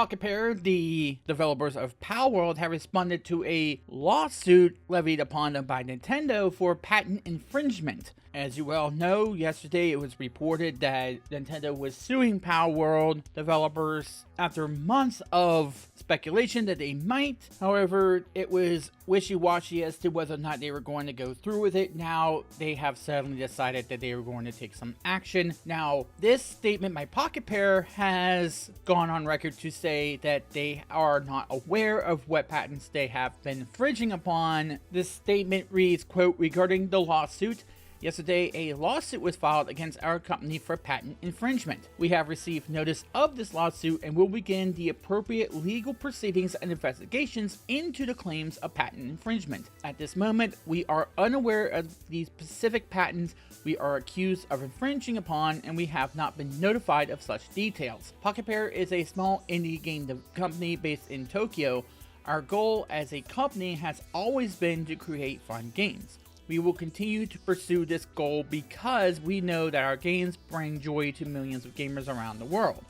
Pocketpair, the developers of Palworld, have responded to a lawsuit levied upon them by Nintendo for patent infringement. As you well know, yesterday it was reported that Nintendo was suing Palworld developers after months of speculation that they might. However, it was wishy-washy as to whether or not they were going to go through with it. Now, they have suddenly decided that they were going to take some action. Now, this statement by Pocketpair has gone on record to say that they are not aware of what patents they have been infringing upon. This statement reads, quote, regarding the lawsuit, yesterday, a lawsuit was filed against our company for patent infringement. We have received notice of this lawsuit and will begin the appropriate legal proceedings and investigations into the claims of patent infringement. At this moment, we are unaware of the specific patents we are accused of infringing upon, and we have not been notified of such details. Pocketpair is a small indie game company based in Tokyo. Our goal as a company has always been to create fun games. We will continue to pursue this goal because we know that our games bring joy to millions of gamers around the world.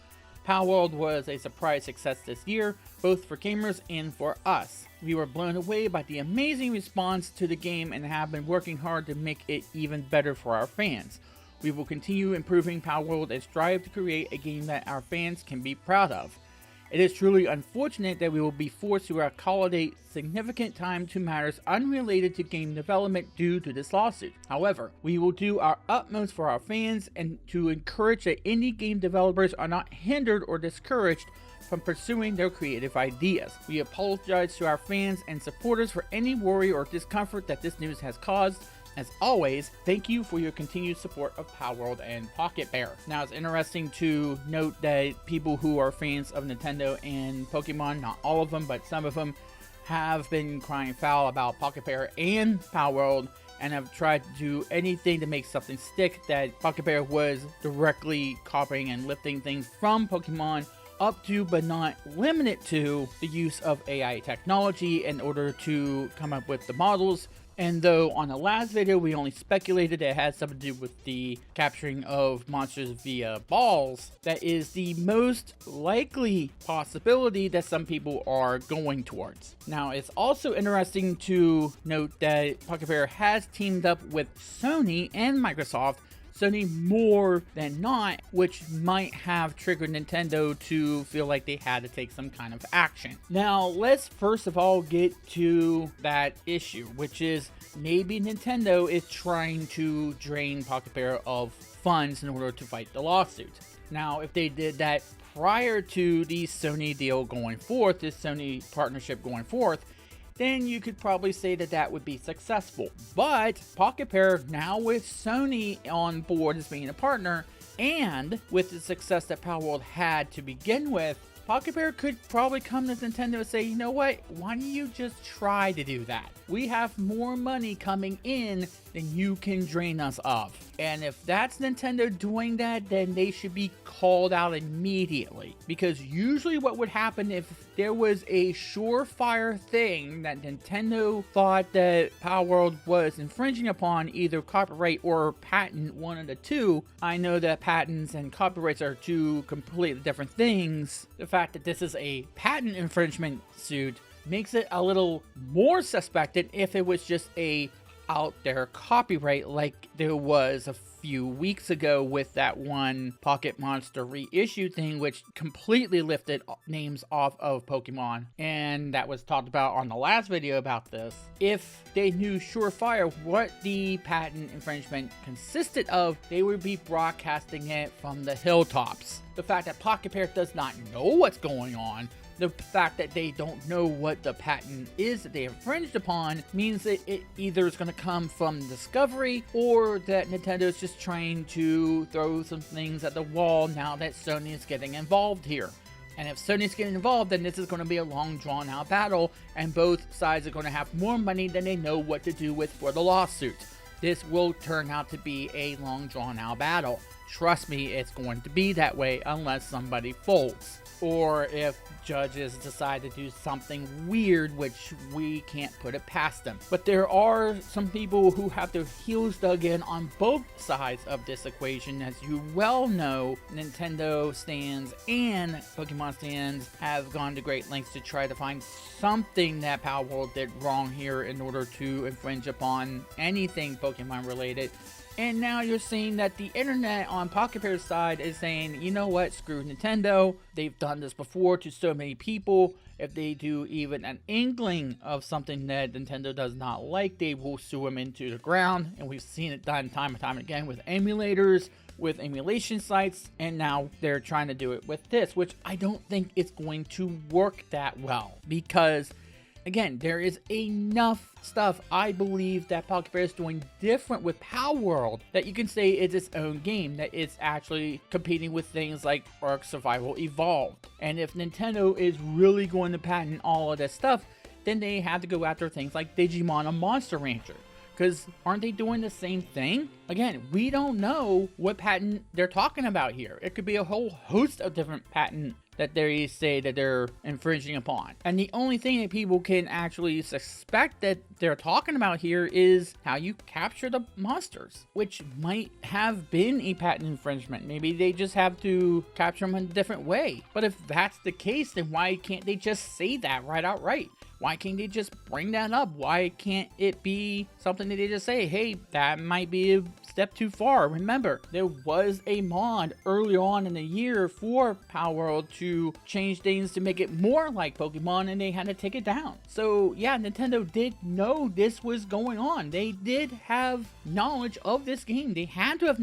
Palworld was a surprise success this year, both for gamers and for us. We were blown away by the amazing response to the game and have been working hard to make it even better for our fans. We will continue improving Palworld and strive to create a game that our fans can be proud of. It is truly unfortunate that we will be forced to accommodate significant time to matters unrelated to game development due to this lawsuit. However, we will do our utmost for our fans and to encourage that indie game developers are not hindered or discouraged from pursuing their creative ideas. We apologize to our fans and supporters for any worry or discomfort that this news has caused. As always, thank you for your continued support of Palworld and Pocketpair. Now, it's interesting to note that people who are fans of Nintendo and Pokemon, not all of them, but some of them, have been crying foul about Pocketpair and Palworld and have tried to do anything to make something stick, that Pocketpair was directly copying and lifting things from Pokemon up to, but not limited to, the use of AI technology in order to come up with the models. And though on the last video we only speculated it had something to do with the capturing of monsters via balls, that is the most likely possibility that some people are going towards. Now, it's also interesting to note that Pocketpair has teamed up with Sony and Microsoft, Sony more than not, which might have triggered Nintendo to feel like they had to take some kind of action. Now, let's first of all get to that issue, which is maybe Nintendo is trying to drain Pocketpair of funds in order to fight the lawsuit. Now, if they did that prior to the Sony deal going forth, this Sony partnership going forth, then you could probably say that that would be successful. But Pocketpair, now with Sony on board as being a partner, and with the success that Palworld had to begin with, Pocketpair could probably come to Nintendo and say, you know what, why don't you just try to do that? We have more money coming in than you can drain us of. And if that's Nintendo doing that, then they should be called out immediately. Because usually what would happen if there was a surefire thing that Nintendo thought that Palworld was infringing upon, either copyright or patent, one of the two. I know that patents and copyrights are two completely different things. The fact that this is a patent infringement suit makes it a little more suspected if it was just a out there copyright like there was a few weeks ago with that one Pocket Monster reissue thing, which completely lifted names off of Pokemon, and that was talked about on the last video about this. If they knew surefire what the patent infringement consisted of, they would be broadcasting it from the hilltops. The fact that Pocketpair does not know what's going on, the fact that they don't know what the patent is that they infringed upon, means that it either is going to come from Discovery or that Nintendo is just trying to throw some things at the wall now that Sony is getting involved here. And if Sony's getting involved, then this is going to be a long drawn out battle, and both sides are going to have more money than they know what to do with for the lawsuit. This will turn out to be a long drawn out battle. Trust me, it's going to be that way unless somebody folds. or if judges decide to do something weird, which we can't put it past them. But there are some people who have their heels dug in on both sides of this equation. As you well know, Nintendo stands and Pokemon stands have gone to great lengths to try to find something that Palworld did wrong here in order to infringe upon anything Pokemon related. And now you're seeing that the internet on Pocketpair's side is saying, you know what, screw Nintendo. They've done this before to so many people. If they do even an inkling of something that Nintendo does not like, they will sue them into the ground. And we've seen it done time and time again with emulators, with emulation sites, and now they're trying to do it with this, which I don't think it's going to work that well, because again, there is enough stuff I believe that Pocketpair is doing different with Palworld that you can say it's its own game, that it's actually competing with things like Ark Survival Evolved. And if Nintendo is really going to patent all of this stuff, then they have to go after things like Digimon and Monster Rancher. Because aren't they doing the same thing? Again, we don't know what patent they're talking about here. It could be a whole host of different patents that they say that they're infringing upon. And the only thing that people can actually suspect that they're talking about here is how you capture the monsters, which might have been a patent infringement. Maybe they just have to capture them in a different way. But if that's the case, then why can't they just say that right outright? Why can't they just bring that up? Why can't it be something that they just say, hey, that might be a step too far? Remember, there was a mod early on in the year for Palworld to change things to make it more like Pokemon, and they had to take it down. So yeah, Nintendo did know this was going on. They did have knowledge of this game. They had to have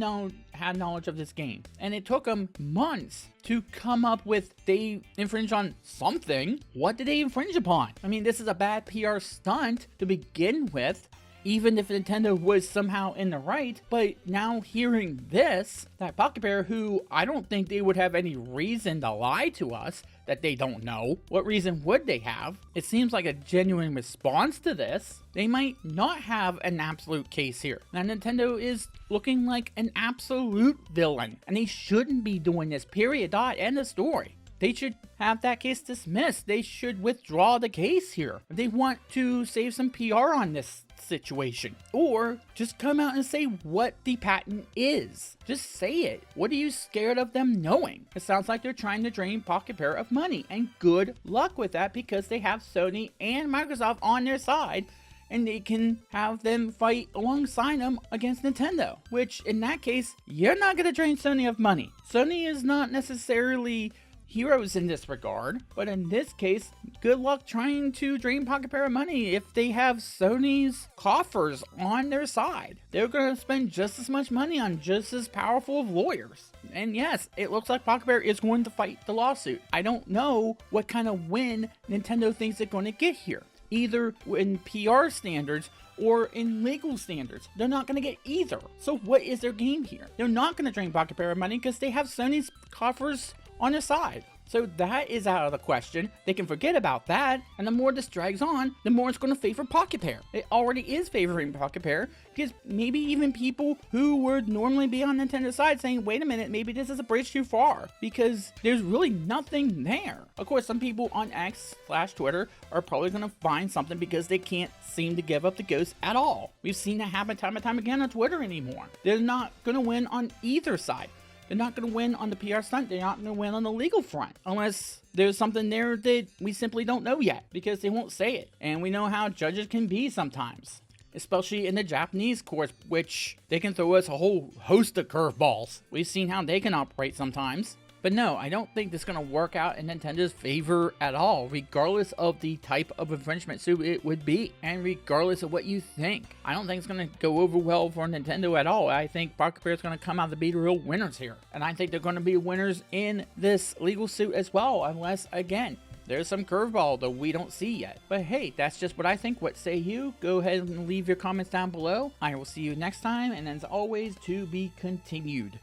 had knowledge of this game, and it took them months to come up with they infringe on something. What did they infringe upon? I mean, this is a bad PR stunt to begin with, even if Nintendo was somehow in the right. But now hearing this, that Pocketpair, who I don't think they would have any reason to lie to us that they don't know. What reason would they have? It seems like a genuine response to this. They might not have an absolute case here. Now, Nintendo is looking like an absolute villain, and they shouldn't be doing this, period, dot, end of story. They should have that case dismissed. They should withdraw the case here if they want to save some PR on this situation, or just come out and say what the patent is. Just say it. What are you scared of them knowing? It sounds like they're trying to drain Pocketpair of money, and good luck with that, because they have Sony and Microsoft on their side, and they can have them fight alongside them against Nintendo, which in that case, you're not going to drain Sony of money. Sony is not necessarily heroes in this regard, but in this case, good luck trying to drain Pocketpair of money if they have Sony's coffers on their side. They're going to spend just as much money on just as powerful of lawyers. And yes, it looks like Pocketpair is going to fight the lawsuit. I don't know what kind of win Nintendo thinks they're going to get here, either in PR standards or in legal standards. They're not going to get either. So what is their game here? They're not going to drain Pocketpair of money because they have Sony's coffers on their side. So that is out of the question. They can forget about that, and the more this drags on, the more it's going to favor Pocketpair. It already is favoring Pocketpair, because maybe even people who would normally be on Nintendo's side saying, wait a minute, maybe this is a bridge too far, because there's really nothing there. Of course, some people on X/Twitter are probably going to find something because they can't seem to give up the ghost at all. We've seen that happen time and time again on Twitter anymore. They're not going to win on either side. They're not going to win on the PR stunt. They're not going to win on the legal front unless there's something there that we simply don't know yet, because they won't say it. And we know how judges can be sometimes, especially in the Japanese courts, which they can throw us a whole host of curveballs. We've seen how they can operate sometimes. But no, I don't think this is going to work out in Nintendo's favor at all, regardless of the type of infringement suit it would be, and regardless of what you think. I don't think it's going to go over well for Nintendo at all. I think Pocketpair is going to come out to be the real winners here. And I think they're going to be winners in this legal suit as well, unless, again, there's some curveball that we don't see yet. But hey, that's just what I think. What say you? Go ahead and leave your comments down below. I will see you next time, and as always, to be continued.